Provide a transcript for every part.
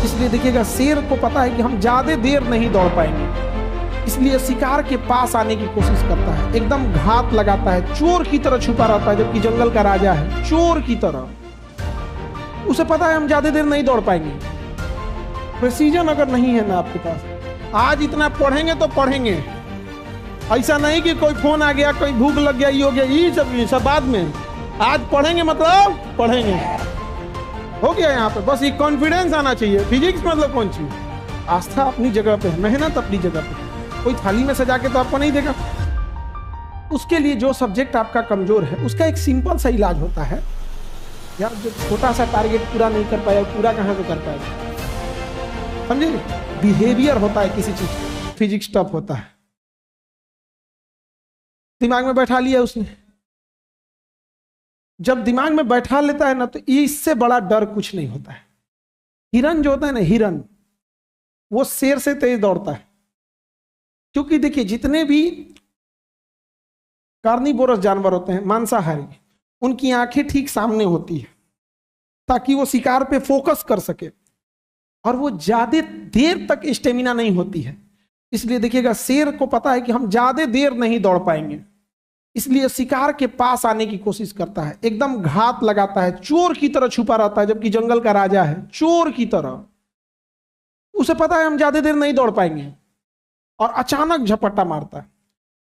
इसलिए देखिएगा, शेर को पता है कि हम ज्यादा देर नहीं दौड़ पाएंगे, इसलिए शिकार के पास आने की कोशिश करता है, एकदम घात लगाता है, चोर की तरह छुपा रहता है, जबकि जंगल का राजा है, चोर की तरह। उसे पता है हम ज्यादा देर नहीं दौड़ पाएंगे। प्रेसिजन अगर नहीं है ना आपके पास, आज इतना पढ़ेंगे तो पढ़ेंगे, ऐसा नहीं कि कोई फोन आ गया, कोई भूख लग गया, ये हो गया, ये सब बाद में, आज पढ़ेंगे मतलब पढ़ेंगे, हो गया यहाँ पे। बस ये कॉन्फिडेंस आना चाहिए। फिजिक्स मतलब कौन चीज, आस्था अपनी जगह पे है, मेहनत अपनी जगह पे, कोई थाली में सजा के तो आपको नहीं देगा। उसके लिए जो सब्जेक्ट आपका कमजोर है उसका एक सिंपल सा इलाज होता है। यार जो छोटा सा टारगेट पूरा नहीं कर पाया, पूरा कहाँ से कर पाएगा, समझे? बिहेवियर होता है किसी चीज का, फिजिक्स टफ होता है। दिमाग में बैठा लिया उसने, जब दिमाग में बैठा लेता है ना, तो इससे बड़ा डर कुछ नहीं होता है। हिरन जो होता है ना, हिरन वो शेर से तेज दौड़ता है, क्योंकि देखिए जितने भी कार्निवोरस जानवर होते हैं, मांसाहारी, उनकी आंखें ठीक सामने होती है ताकि वो शिकार पे फोकस कर सके, और वो ज्यादा देर तक स्टेमिना नहीं होती है। इसलिए देखिएगा, शेर को पता है कि हम ज्यादा देर नहीं दौड़ पाएंगे, इसलिए शिकार के पास आने की कोशिश करता है, एकदम घात लगाता है, चोर की तरह छुपा रहता है, जबकि जंगल का राजा है, चोर की तरह। उसे पता है हम ज्यादा देर नहीं दौड़ पाएंगे, और अचानक झपट्टा मारता है।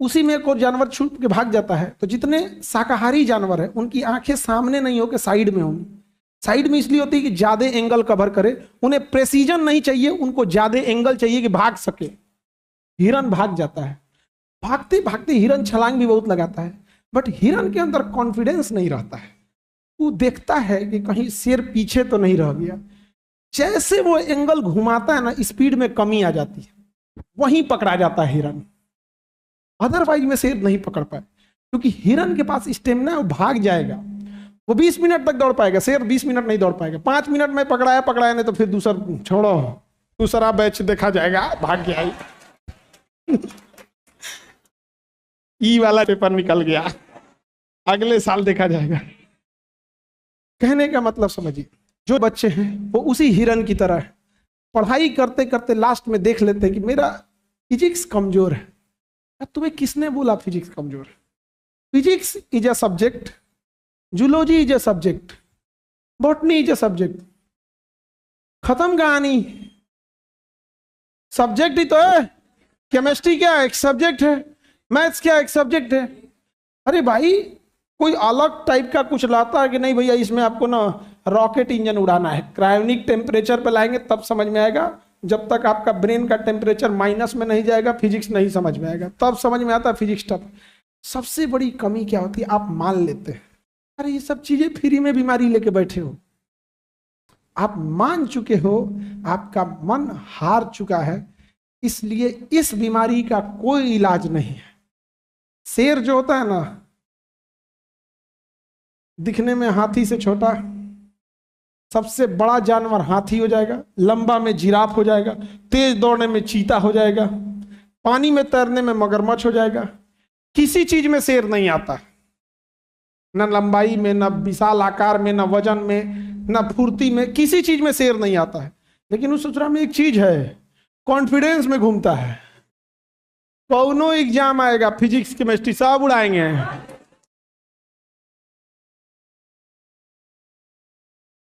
उसी में एक और जानवर छुप के भाग जाता है। तो जितने शाकाहारी जानवर है उनकी आंखें सामने नहीं होकर साइड में होंगी। साइड में इसलिए होती है कि ज्यादा एंगल कवर करे, उन्हें प्रेसिजन नहीं चाहिए, उनको ज्यादा एंगल चाहिए कि भाग सके। हिरन भाग जाता है, भागते भागते हिरन छलांग भी बहुत लगाता है, बट हिरन के अंदर कॉन्फिडेंस नहीं रहता है। वो देखता है कि कहीं शेर पीछे तो नहीं रह गया। जैसे वो एंगल घुमाता है ना, स्पीड में कमी आ जाती है, वहीं पकड़ा जाता है हिरन। अदरवाइज में शेर नहीं पकड़ पाए, क्योंकि हिरन के पास स्टेमिना है, वो भाग जाएगा। वो 20 मिनट तक दौड़ पाएगा, शेर 20 मिनट नहीं दौड़ पाएगा। 5 मिनट में पकड़ाया नहीं तो फिर दूसरा बैच देखा जाएगा, भाग गया ई वाला पेपर निकल गया, अगले साल देखा जाएगा। कहने का मतलब समझिए, जो बच्चे हैं वो उसी हिरन की तरह है, पढ़ाई करते करते लास्ट में देख लेते हैं कि मेरा फिजिक्स कमजोर है। तुम्हें किसने बोला फिजिक्स कमजोर है? Physics is a subject, zoology is a subject, botany is a subject. खत्म कहानी, सब्जेक्ट ही तो है। केमिस्ट्री क्या एक सब्जेक्ट है, मैथ्स क्या एक सब्जेक्ट है। अरे भाई, कोई अलग टाइप का कुछ लाता है कि नहीं भैया, इसमें आपको ना रॉकेट इंजन उड़ाना है, क्रायोनिक टेम्परेचर पे लाएंगे तब समझ में आएगा। जब तक आपका ब्रेन का टेम्परेचर माइनस में नहीं जाएगा, फिजिक्स नहीं समझ में आएगा, तब समझ में आता है फिजिक्स टफ। सबसे बड़ी कमी क्या होती है, आप मान लेते हैं अरे ये सब चीजें फ्री में बीमारी लेके बैठे हो, आप मान चुके हो, आपका मन हार चुका है, इसलिए इस बीमारी का कोई इलाज नहीं है। शेर जो होता है ना, दिखने में हाथी से छोटा, सबसे बड़ा जानवर हाथी हो जाएगा, लंबा में जिराफ हो जाएगा, तेज दौड़ने में चीता हो जाएगा, पानी में तैरने में मगरमच्छ हो जाएगा। किसी चीज में शेर नहीं आता, न लंबाई में, न विशाल आकार में, न वजन में, न फुर्ती में, किसी चीज में शेर नहीं आता है। लेकिन उस सूत्रा में एक चीज है, कॉन्फिडेंस में घूमता है। कौनो एग्जाम आएगा, फिजिक्स केमिस्ट्री सब उड़ाएंगे,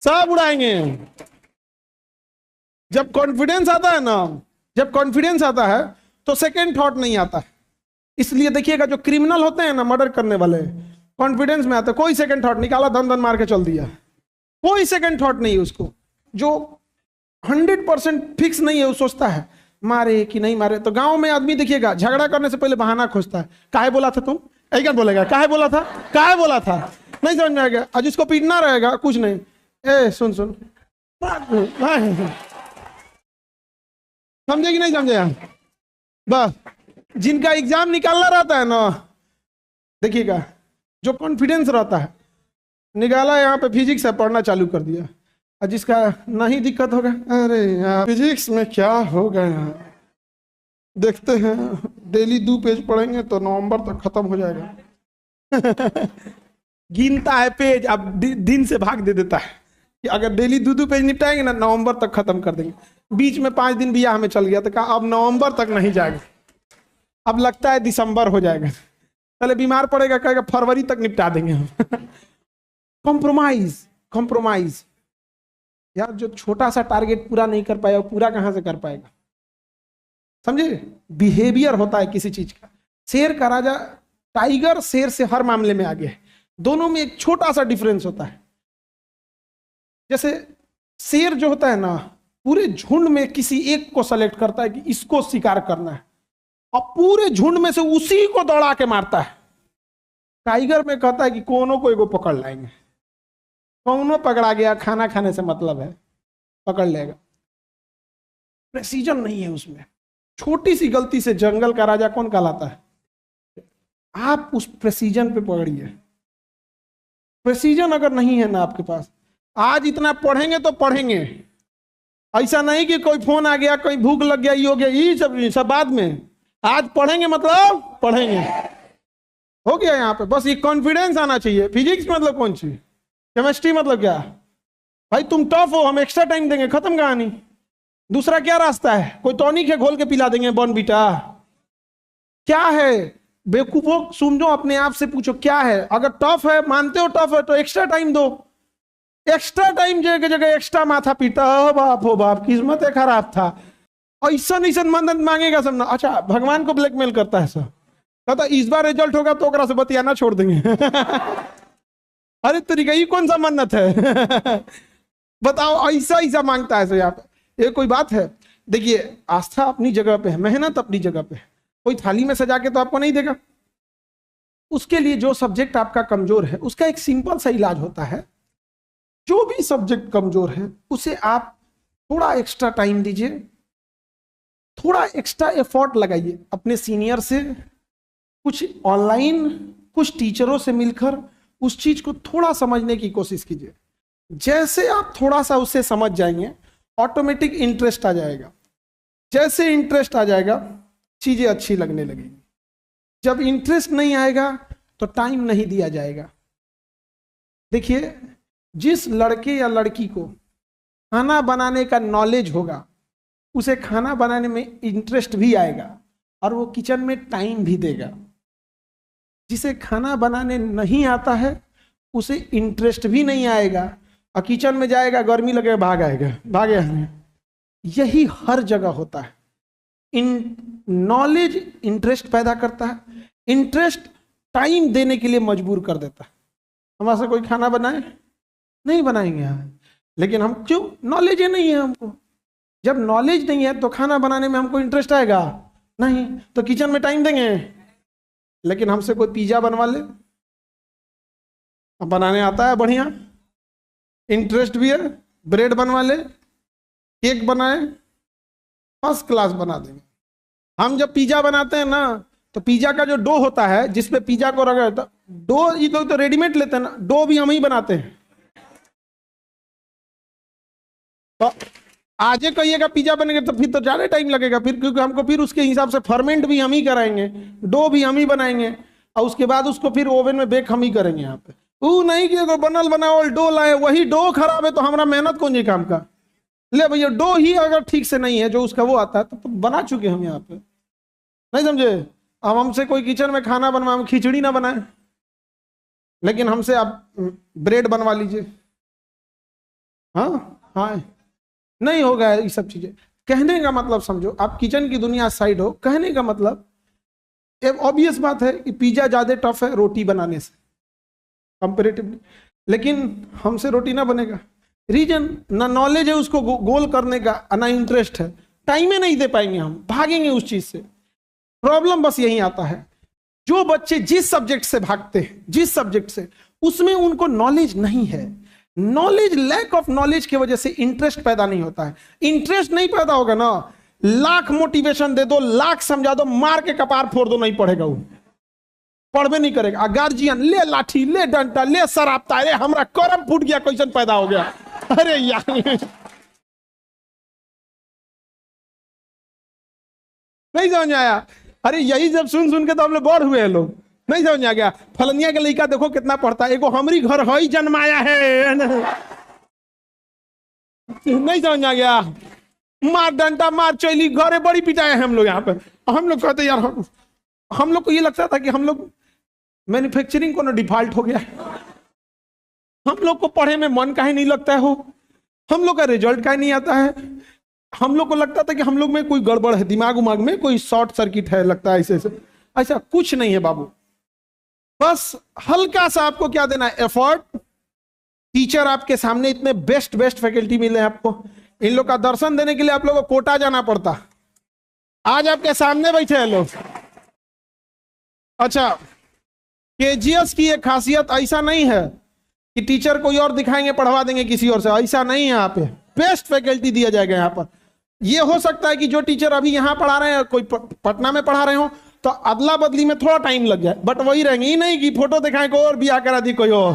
सब उड़ाएंगे। जब कॉन्फिडेंस आता है ना, जब कॉन्फिडेंस आता है तो सेकंड थॉट नहीं आता है। इसलिए देखिएगा, जो क्रिमिनल होते हैं ना, मर्डर करने वाले, कॉन्फिडेंस में आता है, कोई सेकंड थॉट, निकाला धन धन मार के चल दिया, कोई सेकंड थॉट नहीं है उसको। जो 100% फिक्स नहीं है, वो सोचता है मारे कि नहीं मारे। तो गांव में आदमी देखिएगा, झगड़ा करने से पहले बहाना खोजता है, काहे बोला था तुम, ऐसा बोलेगा, काहे बोला था, काहे बोला था, नहीं समझ में आएगा। आज उसको पीटना रहेगा, कुछ नहीं, सुन समझे कि नहीं समझे? बस जिनका एग्जाम निकालना रहता है ना, देखिएगा, जो कॉन्फिडेंस रहता है, निकाला यहाँ पे फिजिक्स है, पढ़ना चालू कर दिया। और जिसका नहीं दिक्कत होगा, अरे यार फिजिक्स में क्या हो गया, देखते हैं डेली 2 पेज पढ़ेंगे तो नवंबर तक खत्म हो जाएगा। गिनता है पेज, अब दिन से भाग दे देता है, कि अगर डेली दो पेज निपटाएंगे ना, नवंबर तक खत्म कर देंगे। बीच में 5 दिन बियाह में चल गया तो कहा अब नवंबर तक नहीं जाएगा, अब लगता है दिसंबर हो जाएगा। पहले बीमार पड़ेगा, कहेगा फरवरी तक निपटा देंगे हम। Compromise, compromise. यार जो छोटा सा टारगेट पूरा नहीं कर पाया, पूरा कहां से कर पाएगा? समझे? बिहेवियर होता है किसी चीज का। शेर का राजा, टाइगर शेर से हर मामले में आगे है। दोनों में एक छोटा सा डिफरेंस होता है। जैसे शेर जो होता है ना, पूरे झुंड में किसी एक को सेलेक्ट करता है कि इसको शिकार करना है, और पूरे झुंड में से उसी को दौड़ा के मारता है। टाइगर में कहता है कि कोनो को एगो पकड़ लाएंगे, कौनो पकड़ा गया, खाना खाने से मतलब है, पकड़ लेगा। प्रेसिजन नहीं है उसमें। छोटी सी गलती से जंगल का राजा कौन कहलाता है? आप उस प्रेसिजन पे पकड़िए। प्रेसिजन अगर नहीं है ना आपके पास, आज इतना पढ़ेंगे तो पढ़ेंगे, ऐसा नहीं कि कोई फोन आ गया, कोई भूख लग गया, ये हो गया, ये सब बाद में। आज पढ़ेंगे मतलब पढ़ेंगे, हो गया यहाँ पे। बस ये कॉन्फिडेंस आना चाहिए। फिजिक्स मतलब कौन सी, केमिस्ट्री मतलब क्या? भाई तुम टफ हो, हम एक्स्ट्रा टाइम देंगे, खत्म कहानी। दूसरा क्या रास्ता है? कोई टॉनिक है, घोल के पिला देंगे, बॉर्नवीटा। क्या है बेवकूफों? समझो, अपने आप से पूछो क्या है। अगर टफ है, मानते हो टफ है, तो एक्स्ट्रा टाइम दो। एक्स्ट्रा टाइम जगह जगह एक्स्ट्रा माथा पीटा, बाप हो बाप, किस्मत खराब था। ऐसा नहीं मदद मांगेगा सब ना। अच्छा, भगवान को ब्लैकमेल करता है सर, कहता इस बार रिजल्ट होगा तो ओकरा से बतियाना छोड़ देंगे। अरे तरीका ही कौन सा मन्नत है? बताओ, ऐसा ऐसा मांगता है सर यहाँ पे। ये कोई बात है? देखिए, आस्था अपनी जगह पे है, मेहनत अपनी जगह पे है। कोई थाली में सजा के तो आपको नहीं देगा। उसके लिए जो सब्जेक्ट आपका कमजोर है, उसका एक सिंपल सा इलाज होता है। जो भी सब्जेक्ट कमजोर है, उसे आप थोड़ा एक्स्ट्रा टाइम दीजिए, थोड़ा एक्स्ट्रा एफर्ट लगाइए। अपने सीनियर से, कुछ ऑनलाइन, कुछ टीचरों से मिलकर उस चीज को थोड़ा समझने की कोशिश कीजिए। जैसे आप थोड़ा सा उसे समझ जाएंगे, ऑटोमेटिक इंटरेस्ट आ जाएगा। जैसे इंटरेस्ट आ जाएगा, चीजें अच्छी लगने लगेंगी। जब इंटरेस्ट नहीं आएगा तो टाइम नहीं दिया जाएगा। देखिए, जिस लड़के या लड़की को खाना बनाने का नॉलेज होगा, उसे खाना बनाने में इंटरेस्ट भी आएगा और वो किचन में टाइम भी देगा। जिसे खाना बनाने नहीं आता है, उसे इंटरेस्ट भी नहीं आएगा और किचन में जाएगा, गर्मी लगेगा, भागे हमें। यही हर जगह होता है। नॉलेज इंटरेस्ट पैदा करता है, इंटरेस्ट टाइम देने के लिए मजबूर कर देता है। हमारे से कोई खाना बनाए, नहीं बनाएंगे यहाँ, लेकिन हम क्यों? नॉलेज ही नहीं है हमको। जब नॉलेज नहीं है तो खाना बनाने में हमको इंटरेस्ट आएगा नहीं, तो किचन में टाइम देंगे। लेकिन हमसे कोई पिज्जा बनवा ले, अब बनाने आता है बढ़िया, इंटरेस्ट भी है, ब्रेड बनवा ले, केक बनाए, फर्स्ट क्लास बना देंगे। हम जब पिज्जा बनाते हैं ना, तो पिज्जा का जो डो होता है, जिसपे पिज्जा को रखा होता, डो ये तो रेडीमेड लेते हैं ना, डो भी हम ही बनाते हैं। तो आज कहिएगा पिज्जा बनेगा तो फिर तो ज्यादा टाइम लगेगा, फिर क्योंकि हमको फिर उसके हिसाब से फर्मेंट भी हम ही कराएंगे, डो भी हम ही बनाएंगे, और उसके बाद उसको फिर ओवन में बेक हम ही करेंगे। यहाँ पे वो नहीं कि अगर बनल बनाओ डो लाए, वही डो खराब है तो हमारा मेहनत कौन जी काम का? ले भैया, डो ही अगर ठीक से नहीं है, जो उसका वो आता है, तो बना चुके हम यहाँ पे। नहीं समझे? अब हमसे कोई किचन में खाना बनवाए, हम खिचड़ी ना बनाए, लेकिन हमसे आप ब्रेड बनवा लीजिए, हाँ हाँ, नहीं होगा ये सब चीजें। कहने का मतलब समझो, आप किचन की दुनिया साइड हो, कहने का मतलब एक ऑब्वियस बात है कि पिज्जा ज्यादा टफ है रोटी बनाने से कंपेरेटिवली, लेकिन हमसे रोटी ना बनेगा। रीजन, ना नॉलेज है उसको गोल करने का, ना इंटरेस्ट है, टाइम ही नहीं दे पाएंगे, हम भागेंगे उस चीज से। प्रॉब्लम बस यही आता है, जो बच्चे जिस सब्जेक्ट से भागते हैं, जिस सब्जेक्ट से, उसमें उनको नॉलेज नहीं है। नॉलेज, लैक ऑफ नॉलेज की वजह से इंटरेस्ट पैदा नहीं होता है। इंटरेस्ट नहीं पैदा होगा ना, लाख मोटिवेशन दे दो, लाख समझा दो, मार के कपार फोड़ दो, नहीं पढ़ेगा वो, पढ़वे नहीं करेगा। गार्जियन ले लाठी, ले डंडा, ले शराब, अरे हमरा करम फूट गया, क्वेश्चन पैदा हो गया, अरे यार नहीं समझ आया। अरे यही जब सुन सुन के तो हम लोग बोर हुए हैं लोग, नहीं समझ आ गया। फलनिया के लड़का देखो कितना पढ़ता है, एगो हमारी घर है जन्माया है। नहीं समझ आ गया? मार डंडा मार चैली घरे बड़ी पिटाए हम लोग यहाँ पे। हम लोग कहते यार हम लोग को ये लगता था कि हम लोग मैन्युफैक्चरिंग को ना डिफॉल्ट हो गया है। हम लोग को पढ़े में मन काहे नहीं लगता है, हो हम लोग का रिजल्ट काहे नहीं आता है। हम लोग को लगता था कि हम लोग में कोई गड़बड़ है, दिमाग उमाग में कोई शॉर्ट सर्किट है, लगता है ऐसे ऐसे। ऐसा कुछ नहीं है बाबू, बस हल्का सा आपको क्या देना है, एफर्ट। टीचर आपके सामने इतने बेस्ट बेस्ट फैकल्टी मिले हैं आपको, इन लोग का दर्शन देने के लिए आप लोग को कोटा जाना पड़ता, आज आपके सामने बैठे हैं लोग। अच्छा, केजीएस की एक खासियत ऐसा नहीं है कि टीचर कोई और दिखाएंगे पढ़वा देंगे किसी और से, ऐसा नहीं है। यहाँ पे बेस्ट फैकल्टी दिया जाएगा। यहाँ पर ये हो सकता है कि जो टीचर अभी यहाँ पढ़ा रहे हैं कोई पटना में पढ़ा रहे हो तो अदला बदली में थोड़ा टाइम लग जाए, बट वही रहेंगे। ही नहीं कि फोटो दिखाएं को और बिया करा दी कोई और।